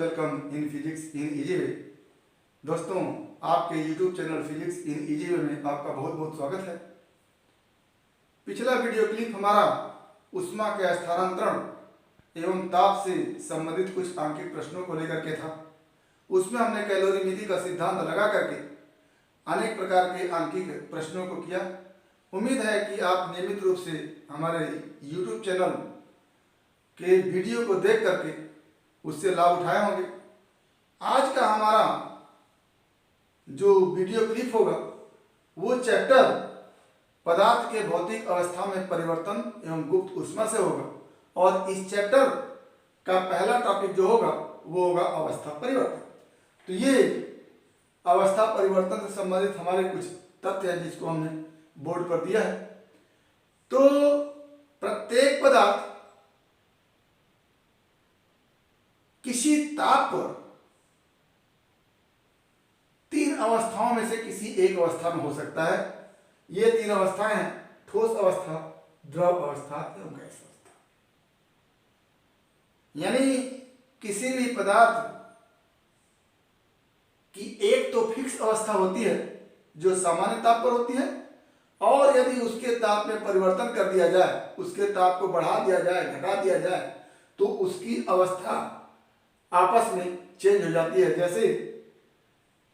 Welcome in physics in easy way. दोस्तों, आपके YouTube channel physics in easy way में आपका बहुत बहुत स्वागत है। पिछला वीडियो क्लिप हमारा ऊष्मा के स्थानांतरण एवं ताप से संबंधित कुछ आंकिक प्रश्नों को लेकर के था। उसमें हमने कैलोरीमीटर का सिद्धांत लगा करके अनेक प्रकार के आंकिक प्रश्नों को किया। उम्मीद है कि आप नियमित रूप से हमारे YouTube चैनल के वीडियो को देख करके उससे लाभ उठाए होंगे। आज का हमारा जो वीडियो क्लिप होगा वो चैप्टर पदार्थ के भौतिक अवस्था में परिवर्तन एवं गुप्त ऊष्मा से होगा, और इस चैप्टर का पहला टॉपिक जो होगा वो होगा अवस्था परिवर्तन। तो ये अवस्था परिवर्तन से संबंधित हमारे कुछ तथ्य हैं जिसको हमने बोर्ड पर दिया है। तो प्रत्येक पदार्थ किसी ताप पर तीन अवस्थाओं में से किसी एक अवस्था में हो सकता है। ये तीन अवस्थाएं हैं: ठोस अवस्था, द्रव अवस्था एवं गैस अवस्था। यानी किसी भी पदार्थ की एक तो फिक्स अवस्था होती है जो सामान्य ताप पर होती है, और यदि उसके ताप में परिवर्तन कर दिया जाए, उसके ताप को बढ़ा दिया जाए, घटा दिया जाए, तो उसकी अवस्था आपस में चेंज हो जाती है। जैसे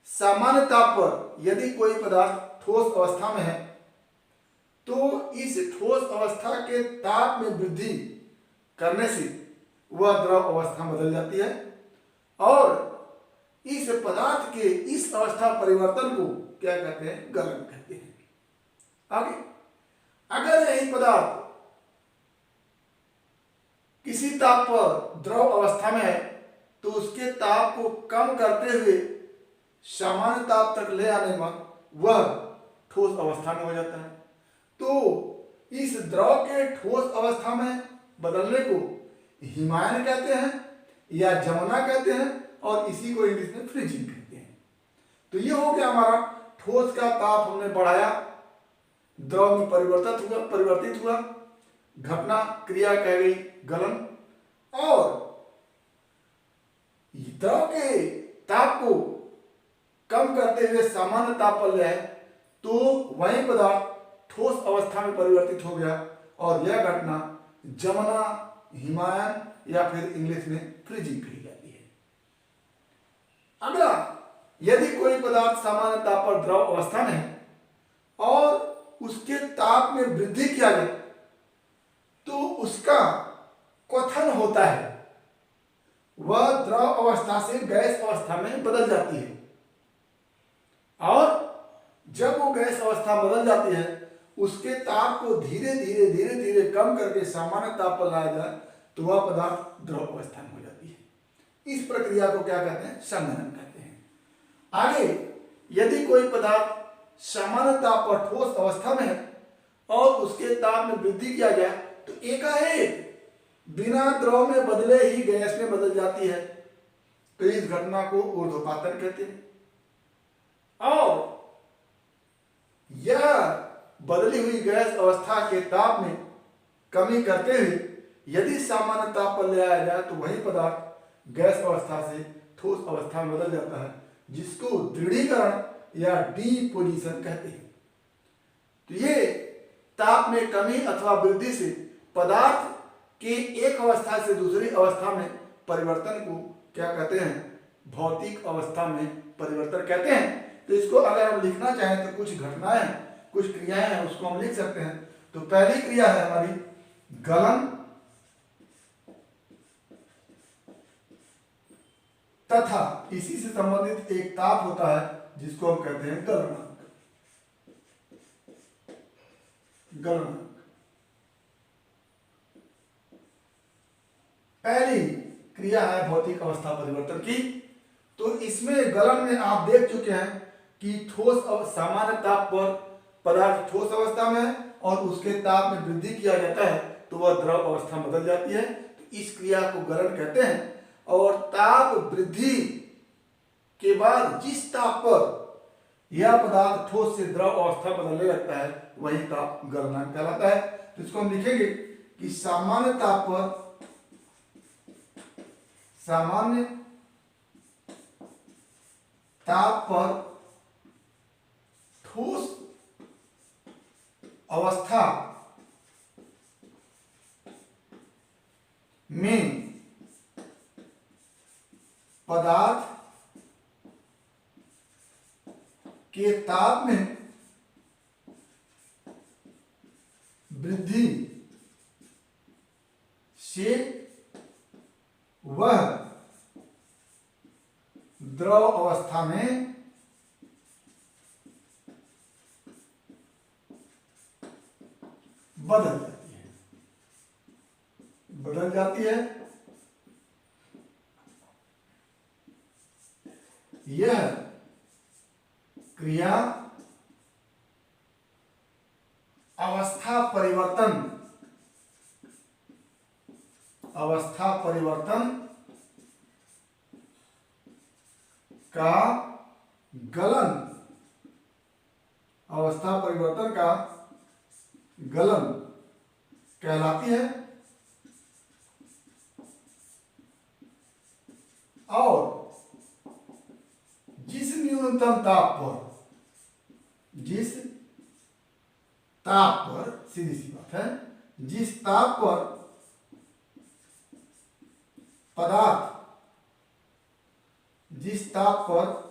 सामान्य ताप पर यदि कोई पदार्थ ठोस अवस्था में है तो इस ठोस अवस्था के ताप में वृद्धि करने से वह द्रव अवस्था में बदल जाती है, और इस पदार्थ के इस अवस्था परिवर्तन को क्या कहते हैं? गलन कहते हैं। आगे, अगर यही पदार्थ किसी ताप पर द्रव अवस्था में है तो उसके ताप को कम करते हुए सामान्य ताप तक ले आने में वह ठोस अवस्था में हो जाता है। तो इस द्रव के ठोस अवस्था में बदलने को हिमायन कहते हैं या जमना कहते हैं, और इसी को इंग्लिश में फ्रीजिंग कहते हैं। तो ये हो गया हमारा ठोस का ताप हमने बढ़ाया, द्रव में परिवर्तित हुआ, घटना क्रिया कह गई गलन, और द्रव के ताप को कम करते हुए सामान्य ताप पर ले आए तो वही पदार्थ ठोस अवस्था में परिवर्तित हो गया, और यह घटना जमना, हिमायन या फिर इंग्लिश में फ्रीजिंग कही जाती है। अगला, यदि कोई पदार्थ सामान्य ताप पर द्रव अवस्था में है और उसके ताप में वृद्धि किया जाए तो उसका क्वथन होता है, वह द्रव अवस्था से गैस अवस्था में बदल जाती है, और जब वो गैस अवस्था बदल जाती है उसके ताप को धीरे धीरे कम करके सामान्य ताप पर लाया जाए तो वह पदार्थ द्रव अवस्था में हो जाती है। इस प्रक्रिया को क्या कहते हैं? संघनन कहते हैं। आगे, यदि कोई पदार्थ सामान्य ताप पर ठोस अवस्था में है और उसके ताप में वृद्धि किया जाए तो एकाएक बिना द्रव में बदले ही गैस में बदल जाती है, तो इस घटना को ऊर्ध्वपातन कहते हैं। और यह बदली हुई गैस अवस्था के ताप में कमी करते हुए यदि सामान्य ताप पर ले आया जाए तो वही पदार्थ गैस अवस्था से ठोस अवस्था में बदल जाता है, जिसको दृढ़ीकरण या डीपोजिशन कहते हैं। तो ये ताप में कमी अथवा वृद्धि से पदार्थ के एक अवस्था से दूसरी अवस्था में परिवर्तन को क्या कहते हैं? भौतिक अवस्था में परिवर्तन कहते हैं। तो इसको अगर हम लिखना चाहें तो कुछ घटनाएं, कुछ क्रियाएं हैं, उसको हम लिख सकते हैं। तो पहली क्रिया है हमारी गलन तथा इसी से संबंधित एक ताप होता है जिसको हम कहते हैं गलनांक। गलनांक पहली क्रिया है भौतिक अवस्था परिवर्तन की। तो इसमें गलन में आप देख चुके हैं कि सामान्य ताप पर पदार्थ ठोस अवस्था में है और उसके ताप में वृद्धि किया जाता है तो वह द्रव अवस्था में बदल जाती है। तो इस क्रिया को गलन कहते हैं। और ताप वृद्धि के बाद जिस ताप पर यह पदार्थ ठोस से द्रव अवस्था बदलने लगता है वही ताप गलनांक कहलाता है। तो इसको हम लिखेंगे कि सामान्य ताप पर सामान्य ताप पर ठोस अवस्था में पदार्थ के ताप में वृद्धि से वह द्रव अवस्था में बदल जाती है। यह क्रिया अवस्था परिवर्तन का गलन कहलाती है और जिस न्यूनतम ताप पर सीधी सी बात है, जिस ताप पर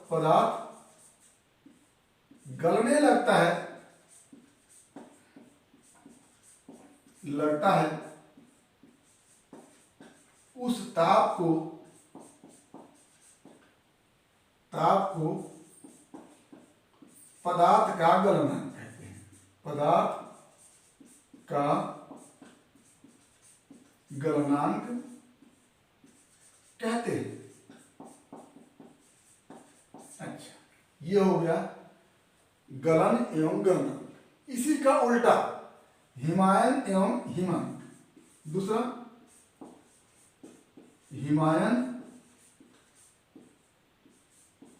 पदार्थ गलने लगता है उस ताप को पदार्थ का गलनांक कहते हैं। पदार्थ का गलनांक कहते हैं। अच्छा, ये हो गया गलन एवं गलनांक। इसी का उल्टा हिमायन एवं हिमांक। दूसरा हिमायन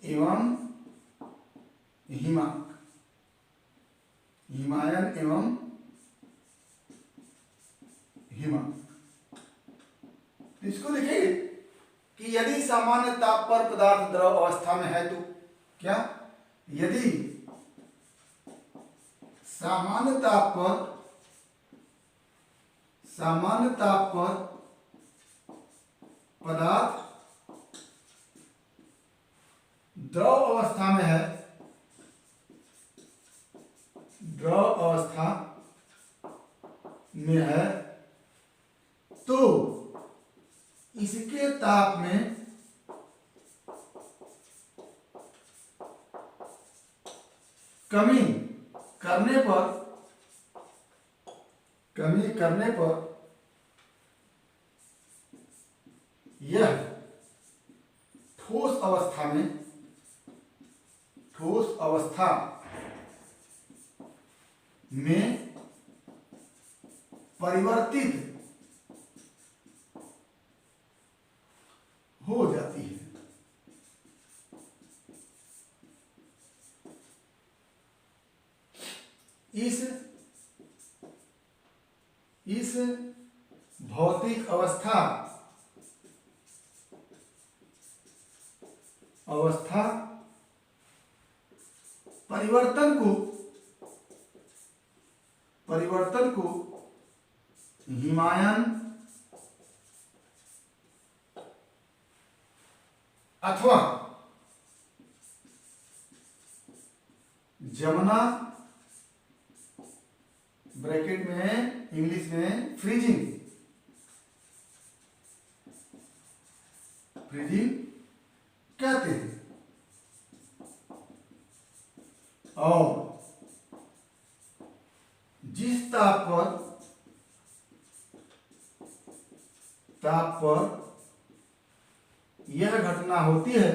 एवं हिमांक। इसको लिखिए कि यदि सामान्य ताप पर पदार्थ द्रव अवस्था में है तो क्या, यदि सामान्य ताप पर पदार्थ द्रव अवस्था में है, तो इसके ताप में कमी करने पर यह ठोस अवस्था में परिवर्तित हो जाती है। इस भौतिक अवस्था परिवर्तन को हिमायन अथवा जमना, ब्रैकेट में इंग्लिश में फ्रीजिंग कहते हैं। और जिस ताप पर यह घटना होती है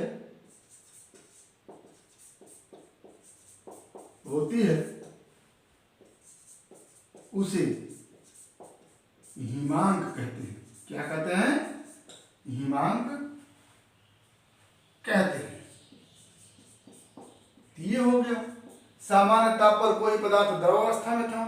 उसे हिमांक कहते हैं। क्या कहते हैं? हिमांक कहते हैं। ये हो गया, सामान्य ताप पर कोई पदार्थ द्रव अवस्था में था,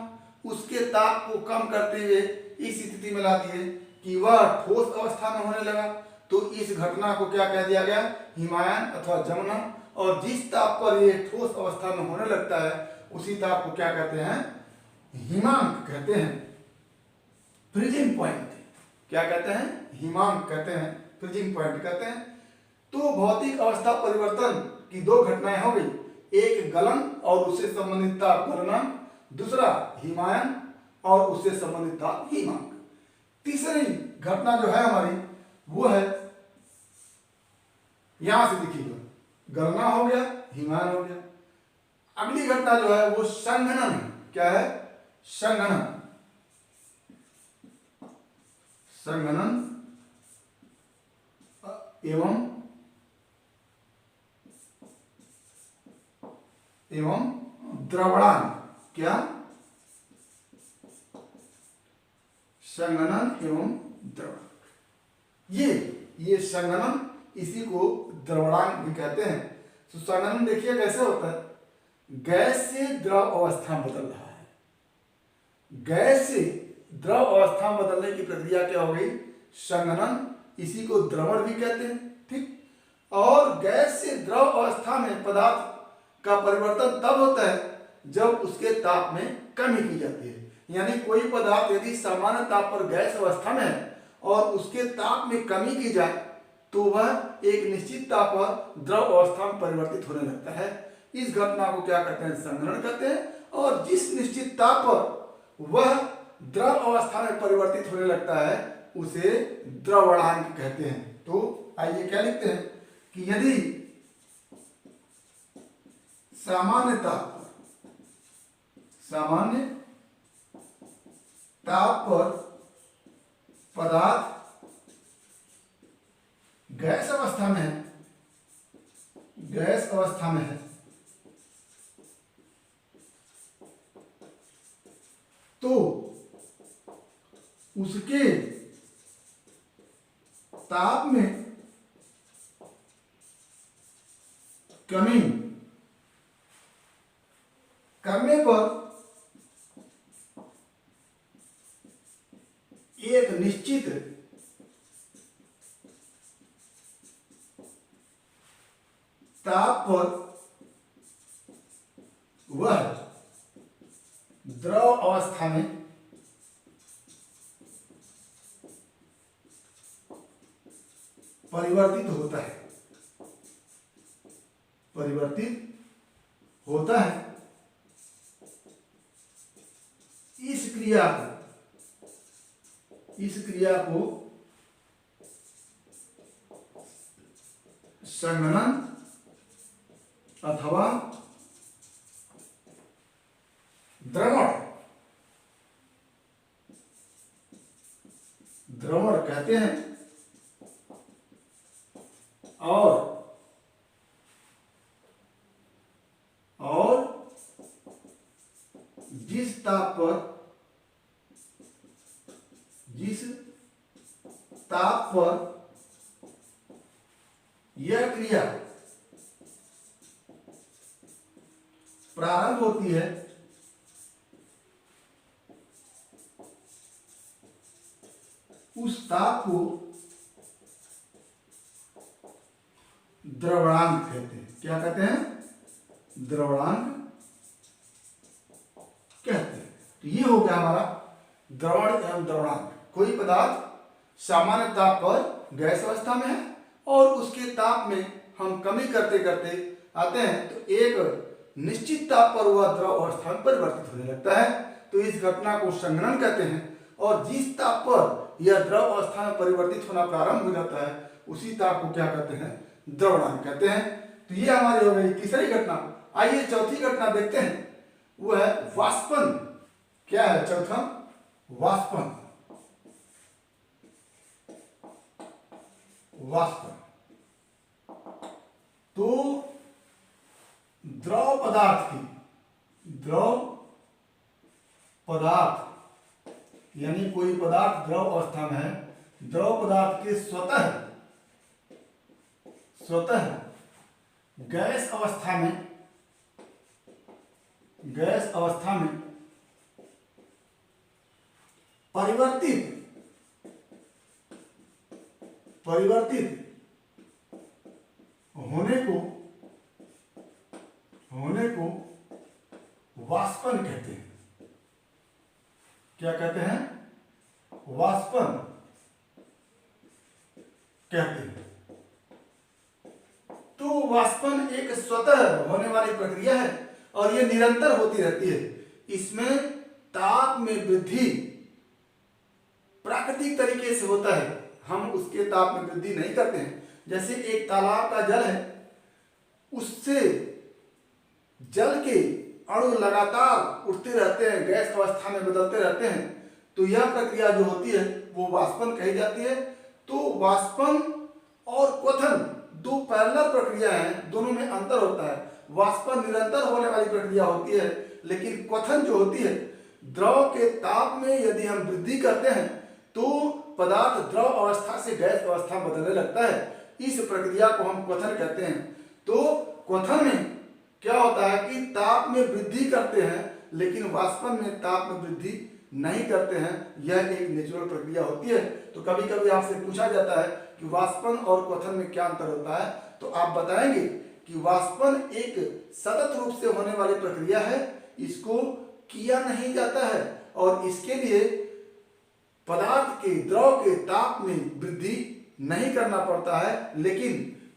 उसके ताप को कम करते हुए इस स्थिति में ला दिए कि वह ठोस अवस्था में होने लगा, तो इस घटना को क्या कह दिया गया? हिमायन अथवा जमनन। और जिस ताप पर ये ठोस अवस्था में होने लगता है उसी ताप को क्या कहते हैं, हिमांक कहते हैं, फ्रीजिंग पॉइंट। क्या कहते हैं, हिमांक कहते हैं, फ्रीजिंग पॉइंट कहते हैं। तो भौतिक अवस्था परिवर्तन की दो घटनाएं हो गई, एक गलन और उससे संबंधित ताप गलनांक, दूसरा हिमायन और उससे संबंधित ताप हिमांक। तीसरी घटना जो है हमारी वो है, यहां से देखिएगा, गलना हो गया, हिमायन हो गया। अगली घटना जो है वो संघनन है। क्या है, संघनन। संघनन एवं द्रवणांग। क्या, संघनन एवं द्रवणांग। ये संघनन, इसी को द्रवणांग भी कहते हैं। तो संघनन देखिए कैसे होता है, गैस से द्रव अवस्था में बदल रहा है। गैस से द्रव अवस्था में बदलने की प्रक्रिया क्या हो गई, संघनन, इसी को द्रवण भी कहते हैं। ठीक, और गैस से द्रव अवस्था में पदार्थ का परिवर्तन तब होता है जब उसके ताप में कमी की जाती है। यानी कोई पदार्थ यदि सामान्य ताप पर गैस अवस्था में है और उसके ताप में कमी की जाए तो वह एक निश्चित ताप पर द्रव अवस्था में परिवर्तित होने लगता है। इस घटना को क्या कहते हैं, संघनन कहते हैं। और जिस निश्चित ताप पर वह द्रव अवस्था में परिवर्तित होने लगता है उसे द्रवणांक कहते हैं। तो आइए क्या लिखते हैं कि यदि सामान्य ताप पर पदार्थ गैस अवस्था में है, गैस अवस्था में है, तो उसके ताप में कमी करने पर एक निश्चित ताप पर वह द्रव अवस्था में परिवर्तित होता है, परिवर्तित होता है। इस क्रिया को संघनन अथवा द्रवण कहते हैं। और जिस ताप पर यह क्रिया प्रारंभ होती है उस ताप को द्रवणांक कहते हैं। क्या कहते हैं, द्रवणांक कहते हैं। तो ये हो गया हमारा द्रवण एवं द्रवणांक। कोई पदार्थ सामान्य ताप पर गैस अवस्था में है और उसके ताप में हम कमी करते करते आते हैं तो एक निश्चित ताप पर वह द्रव अवस्था में परिवर्तित होने लगता है। तो इस घटना को संघनन कहते हैं। और जिस ताप पर यह द्रव अवस्था में परिवर्तित होना प्रारंभ हो जाता है उसी ताप को क्या कहते हैं, द्रवणांक कहते हैं। तो ये हमारी हो गई तीसरी घटना। आइए चौथी घटना देखते हैं, वो है वाष्पन। क्या है चौथा, वाष्पन। वाष्पन तो द्रव पदार्थ यानी कोई पदार्थ द्रव अवस्था में है, द्रव पदार्थ के स्वतः गैस अवस्था में परिवर्तित होने को होने को वाष्पन कहते हैं। क्या कहते हैं? वाष्पन कहते हैं। तो वाष्पन एक स्वतः होने वाली प्रक्रिया है और यह निरंतर होती रहती है। इसमें ताप में वृद्धि प्राकृतिक तरीके से होता है, हम उसके ताप में वृद्धि नहीं करते हैं। जैसे एक तालाब का जल है, उससे जल के अणु लगातार उठते रहते हैं, गैस अवस्था में बदलते रहते हैं, तो यह प्रक्रिया जो होती है वो वाष्पन कही जाती है। तो वाष्पन और क्वथन दो पैरेलल प्रक्रिया हैं, दोनों में अंतर होता है। वाष्पन निरंतर होने वाली प्रक्रिया होती है, लेकिन क्वथन जो होती है, द्रव के ताप में यदि हम वृद्धि करते हैं तो पदार्थ द्रव अवस्था से गैस अवस्था में बदलने लगता है। इस प्रक्रिया को हम क्वथन कहते हैं। तो क्वथन में क्या होता है कि ताप में वृद्धि करते हैं, लेकिन वाष्पन में ताप में वृद्धि नहीं करते हैं। यह एक नेचुरल प्रक्रिया होती है। तो कभी कभी आपसे पूछा जाता है कि वाष्पन और क्वथन में क्या अंतर होता है, तो आप बताएंगे कि वाष्पन एक सतत रूप से होने वाली प्रक्रिया है, इसको किया नहीं जाता है और इसके लिए पदार्थ के द्रव के ताप में वृद्धि नहीं करना पड़ता है। लेकिन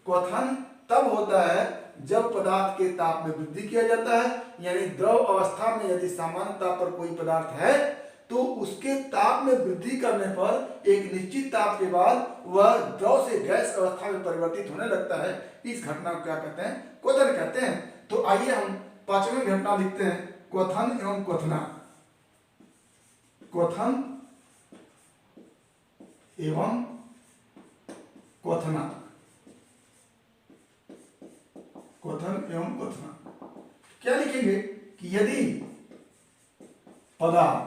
क्वथन तब होता है जब पदार्थ के ताप में वृद्धि किया जाता है, यानी द्रव अवस्था में यदि सामान्य ताप पर कोई पदार्थ है तो उसके ताप में वृद्धि करने पर एक निश्चित ताप के बाद वह द्रव से गैस अवस्था में परिवर्तित होने लगता है। इस घटना को क्या कहते हैं? क्वथन कहते हैं। तो आइए हम पांचवी घटना लिखते हैं, क्वथन एवं क्वथना। क्वथन एवं क्वथना। क्वथन एवं क्वथना क्या लिखेंगे कि यदि पदार्थ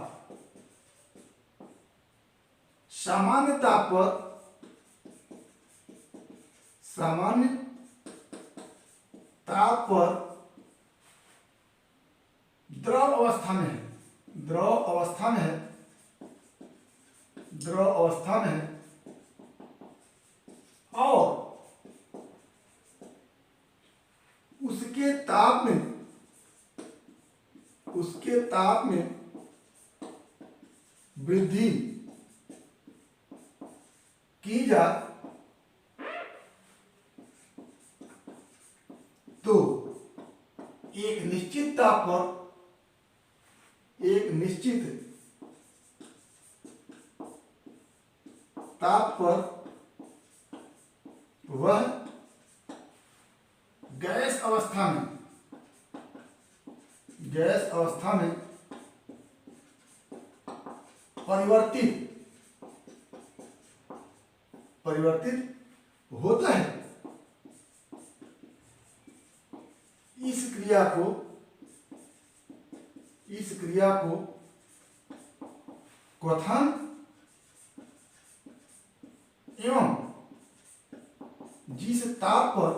सामान्य ताप पर द्रव अवस्था में है और उसके ताप में वृद्धि की जाए तो एक निश्चित ताप पर वह गैस अवस्था में परिवर्तित होता है। इस क्रिया को क्वथन एवं जिस ताप पर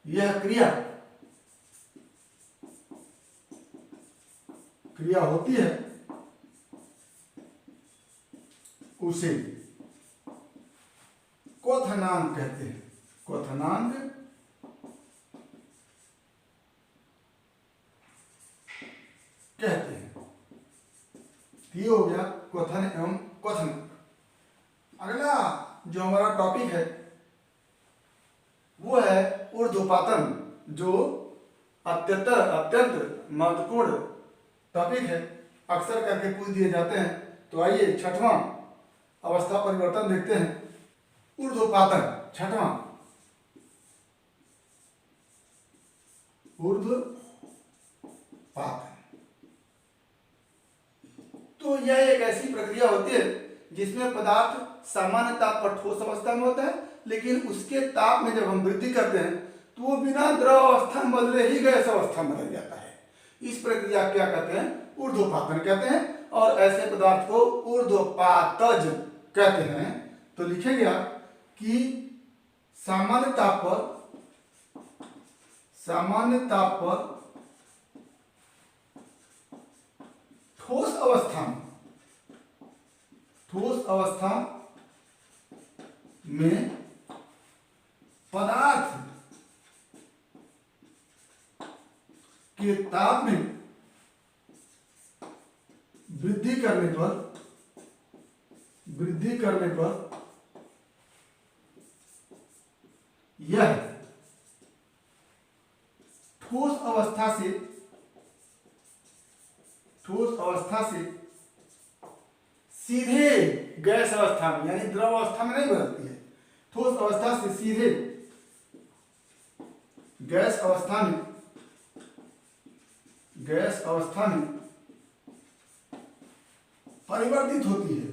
यह क्रिया होती है उसे क्वथनांक कहते हैं। क्वथनांक कहते हैं। ये हो गया क्वथन एवं क्वथन। अगला जो हमारा टॉपिक है वो है ऊर्ध्वपातन, जो अत्यंत महत्वपूर्ण टॉपिक है, अक्सर करके पूछ दिए जाते हैं। तो आइए छठवां अवस्था परिवर्तन देखते हैं। ऊर्ध्वपातन छठवां। ऊर्ध्वपातन तो यह एक ऐसी प्रक्रिया होती है जिसमें पदार्थ सामान्य ताप पर ठोस अवस्था में होता है, लेकिन उसके ताप में जब हम वृद्धि करते हैं तो वो बिना द्रव अवस्था में बदले ही गैस अवस्था में बदल जाता है। इस प्रक्रिया क्या कहते हैं? ऊर्ध्वपातन कहते हैं। और ऐसे पदार्थ को ऊर्ध्वपातज कहते हैं। तो लिखेंगे आप कि सामान्य ताप पर ठोस अवस्था में पदार्थ के ताप में वृद्धि करने पर यह ठोस अवस्था से सीधे गैस अवस्था में यानी द्रव अवस्था में नहीं बदलती है, ठोस अवस्था से सीधे गैस अवस्था में परिवर्तित होती है।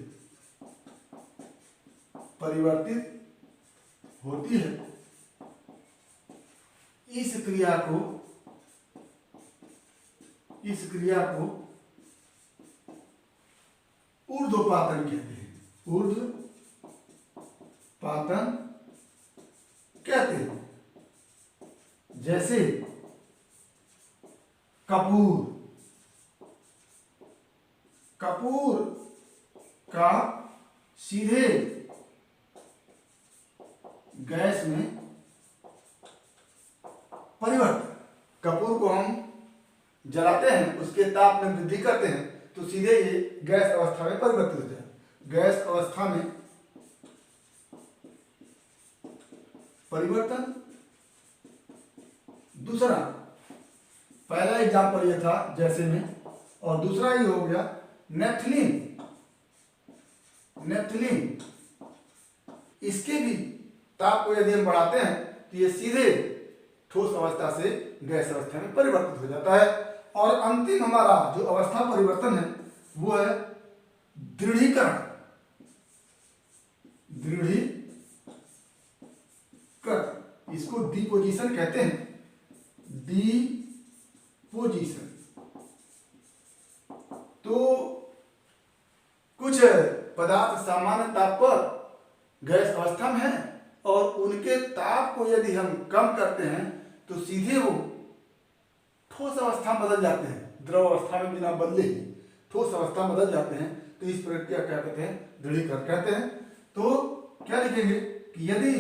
इस क्रिया को ऊर्ध्वपातन कहते हैं। ऊर्ध्वपातन कहते हैं। जैसे कपूर का सीधे गैस में परिवर्तन, कपूर को हम जलाते हैं, उसके ताप में वृद्धि करते हैं तो सीधे ये गैस अवस्था में परिवर्तित होता है। गैस अवस्था में परिवर्तन। दूसरा, पहला एग्जाम्पल ये था जैसे में, और दूसरा ये हो गया नेफ्थलीन। इसके भी ताप को यदि हम बढ़ाते हैं तो ये सीधे ठोस अवस्था से गैस अवस्था में परिवर्तित हो जाता है। और अंतिम हमारा जो अवस्था परिवर्तन है वो है दृढ़ीकरण। इसको डिपोजिशन कहते हैं। डिपोजिशन। तो कुछ पदार्थ सामान्य ताप पर गैस अवस्था में है और उनके ताप को यदि हम कम करते हैं तो सीधे वो ठोस अवस्था में बदल जाते हैं। द्रव अवस्था में बिना बदले ही ठोस अवस्था में बदल जाते हैं। तो इस प्रक्रिया क्या कहते हैं? दृढ़ीकरण कहते हैं। तो क्या लिखेंगे कि यदि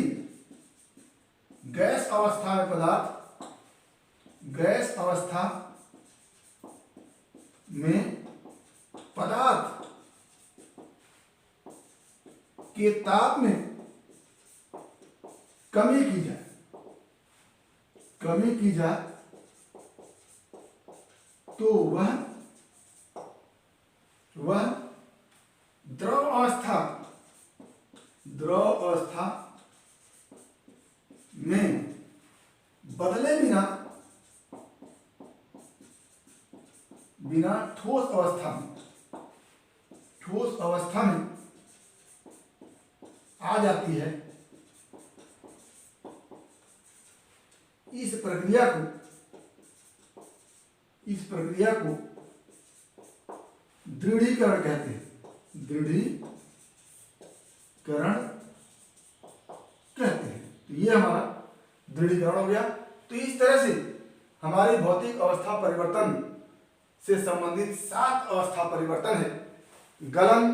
गैस अवस्था में पदार्थ के ताप में कमी की जाए तो वह द्रव अवस्था में बदले बिना ठोस अवस्था में आ जाती है। इस प्रक्रिया को दृढ़ीकरण कहते हैं। तो ये हमारा दृढ़ीकरण हो गया। तो इस तरह से हमारी भौतिक अवस्था परिवर्तन से संबंधित 7 अवस्था परिवर्तन है। गलन,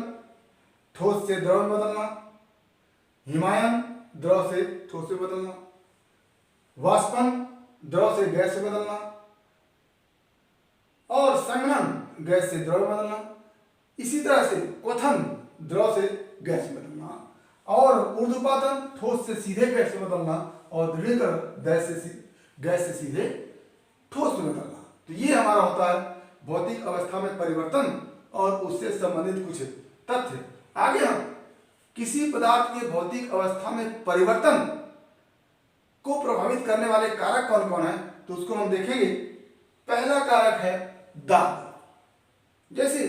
ठोस से द्रव में बदलना, हिमायन, द्रव से ठोस में बदलना, वाष्पन, द्रव से गैस में बदलना, और संघनन, गैस से द्रव में बदलना। इसी तरह से क्वथन, द्रव से गैस में बदलना, और ऊर्ध्वपातन, ठोस से सीधे गैस में बदलना, और दृढ़ीकरण, गैस से सीधे ठोस में बदलना। तो ये हमारा होता है भौतिक अवस्था में परिवर्तन और उससे संबंधित कुछ तथ्य। आगे हम किसी पदार्थ के भौतिक अवस्था में परिवर्तन को प्रभावित करने वाले कारक कौन कौन है तो उसको हम देखेंगे। पहला कारक है दाब। जैसे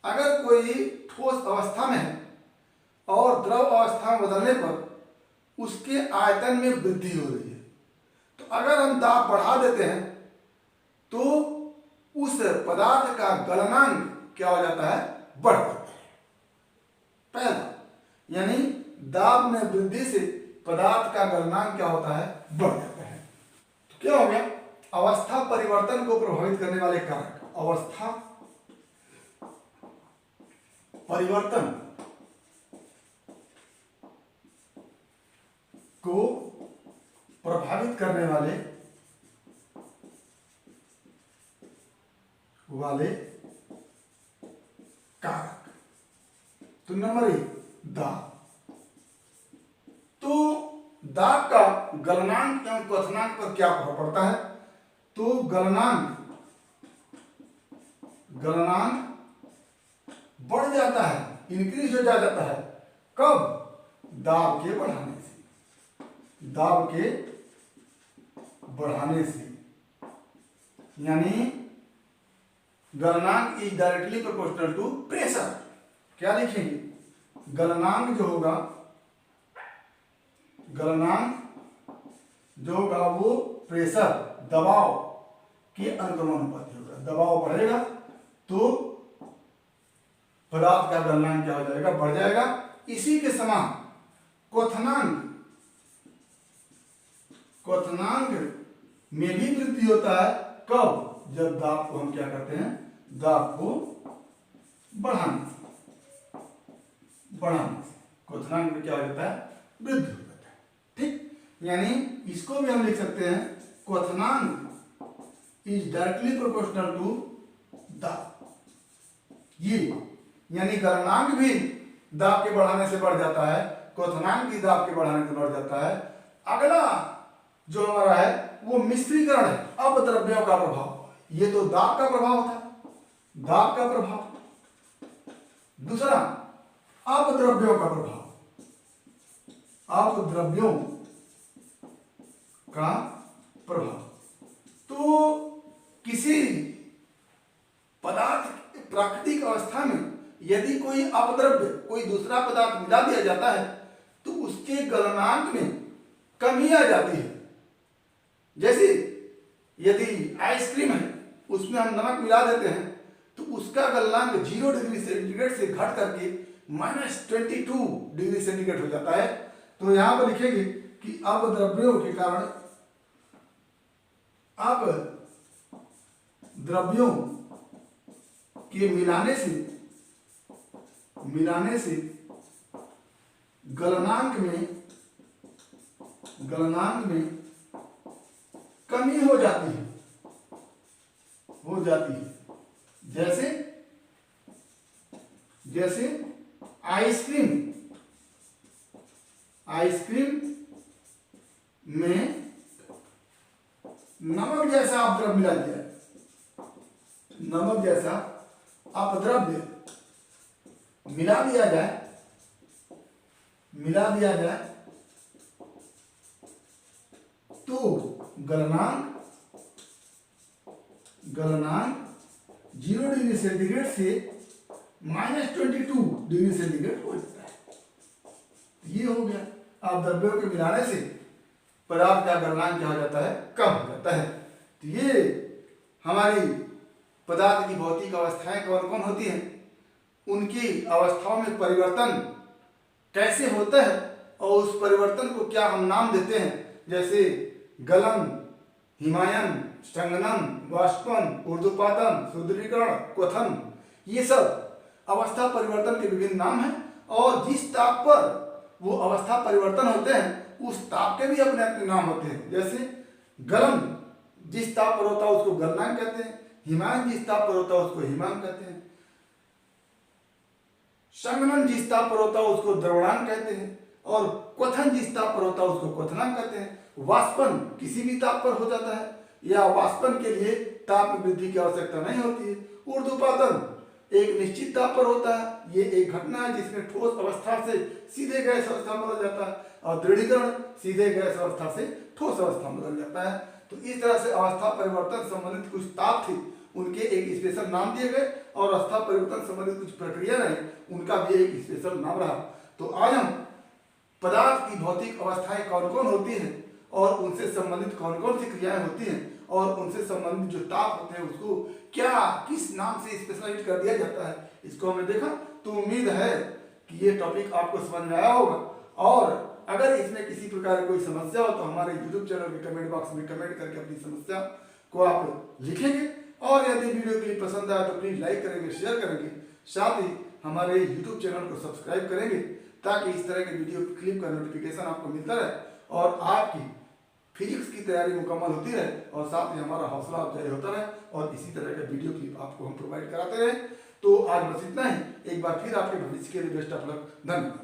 अगर कोई ठोस अवस्था में है और द्रव अवस्था में बदलने पर उसके आयतन में वृद्धि हो रही है, तो अगर हम दाब बढ़ा देते हैं तो उस पदार्थ का गलनांक क्या हो जाता है? बढ़ जाता है। पहला, यानी दाब में वृद्धि से पदार्थ का गलनांक क्या होता है? बढ़ जाता है। तो क्या हो गया? अवस्था परिवर्तन को प्रभावित करने वाले कारक। अवस्था परिवर्तन को प्रभावित करने वाले वाले कारक। तो नंबर 1 दाब। तो दाब का गलनांक एवं क्वथनांक पर क्या प्रभाव पड़ता है? तो गलनांक बढ़ जाता है, इंक्रीज हो जाता है। कब? दाब के बढ़ाने से। दाब के बढ़ाने से यानी गलनांक is directly proportional to pressure. क्या लिखेंगे? गलनांक जो होगा वो प्रेशर दबाव के अनुक्रमानुपाती होगा। दबाव बढ़ेगा तो पदार्थ का गलनांक क्या हो जाएगा? बढ़ जाएगा। इसी के समान क्वथनांक में भी वृद्धि होता है। कब? जब दाब को हम क्या करते हैं? दाब को बढ़ाने से क्वथनांक में क्या हो जाता है? वृद्धि हो जाता है। ठीक, यानी इसको भी हम लिख सकते हैं क्वथनांक इज डायरेक्टली प्रोपोर्शनल टू दाब। ये यानी गलनांक भी दाब के बढ़ाने से बढ़ जाता है, क्वथनांक भी दाब के बढ़ाने से बढ़ जाता है। अगला जो हमारा है वो मिश्रीकरण है, अपद्रव्यों का प्रभाव। ये तो दाब का प्रभाव था, दाब का प्रभाव। दूसरा अपद्रव्यों का प्रभाव। अपद्रव्यों का प्रभाव तो किसी पदार्थ प्राकृतिक अवस्था में यदि कोई अपद्रव्य, कोई दूसरा पदार्थ मिला दिया जाता है तो उसके गलनांक में कमी आ जाती है। जैसे यदि आइसक्रीम है, उसमें हम नमक मिला देते हैं तो उसका गलनांक 0 डिग्री सेंटीग्रेड से घट करके -22 डिग्री सेंटीग्रेड हो जाता है। तो यहां पर लिखेंगे कि अपद्रव्यों के कारण, अपद्रव्यों के मिलाने से गलनांक में कमी हो जाती है। जैसे आइसक्रीम में नमक जैसा अपद्रव्य मिला दिया, नमक जैसा अपद्रव्य मिला दिया जाए तो गलनांक 0 डिग्री सेंटीग्रेड से -22 डिग्री सेंटीग्रेड हो जाता है। ये हो गया, अपद्रव्यों के मिलाने से पदार्थ का गलनांक क्या हो जाता है? कम हो जाता है। तो ये हमारी पदार्थ की भौतिक अवस्थाएं कौन कौन होती हैं, उनकी अवस्थाओं में परिवर्तन कैसे होता है और उस परिवर्तन को क्या हम नाम देते हैं, जैसे गलन, हिमायन, संघनन, वाष्पन, ऊर्ध्वपातन, सुदृढ़ीकरण, क्वथन, ये सब अवस्था परिवर्तन के विभिन्न नाम हैं। और जिस ताप पर वो अवस्था परिवर्तन होते हैं उस ताप के भी अपने अपने नाम होते हैं। जैसे गलन जिस ताप पर होता है उसको गलनांक कहते हैं, हिमायन जिस ताप पर होता है उसको हिमांक कहते हैं, संघनन जिस ताप पर होता है उसको द्रवणांक कहते हैं, और क्वथन जिस ताप पर होता है उसको क्वथनांक कहते हैं। वाष्पन किसी भी ताप पर हो जाता है या वाष्पन के लिए ताप में वृद्धि की आवश्यकता नहीं होती है। ऊर्ध्वपातन एक निश्चित ताप पर होता है, ये एक घटना है जिसमें ठोस अवस्था से सीधे गैस अवस्था में बदल जाता है, और दृढ़ीकरण सीधे गैस अवस्था से ठोस अवस्था में बदल जाता है। तो इस तरह से अवस्था परिवर्तन संबंधित कुछ ताप थे, उनके एक स्पेशल नाम दिए गए, और अवस्था परिवर्तन संबंधित कुछ प्रक्रिया रही, उनका भी एक स्पेशल नाम रहा। तो आज हम पदार्थ की भौतिक अवस्थाएं कौन कौन होती हैं और उनसे संबंधित कौन कौन सी क्रियाएं होती हैं और उनसे संबंधित जो ताप होते हैं उसको क्या किस नाम से स्पेशलाइज कर दिया जाता है, इसको हमने देखा। तो उम्मीद है कि ये टॉपिक आपको समझ में आया होगा, और अगर इसमें किसी प्रकार की कोई समस्या हो तो हमारे YouTube चैनल के कमेंट बॉक्स में कमेंट करके अपनी समस्या को आप लिखेंगे। और यदि वीडियो क्लिप पसंद आया तो प्लीज़ लाइक करेंगे, शेयर करेंगे, साथ ही हमारे YouTube चैनल को सब्सक्राइब करेंगे ताकि इस तरह के वीडियो क्लिप का नोटिफिकेशन आपको मिलता रहे और आपकी फिजिक्स की तैयारी मुकम्मल होती रहे और साथ ही हमारा हौसला अफजाई होता रहे और इसी तरह के वीडियो क्लिप आपको हम प्रोवाइड कराते रहे। तो आज बस इतना ही। एक बार फिर आपके भविष्य के लिए बेस्ट ऑफ लक। धन्यवाद।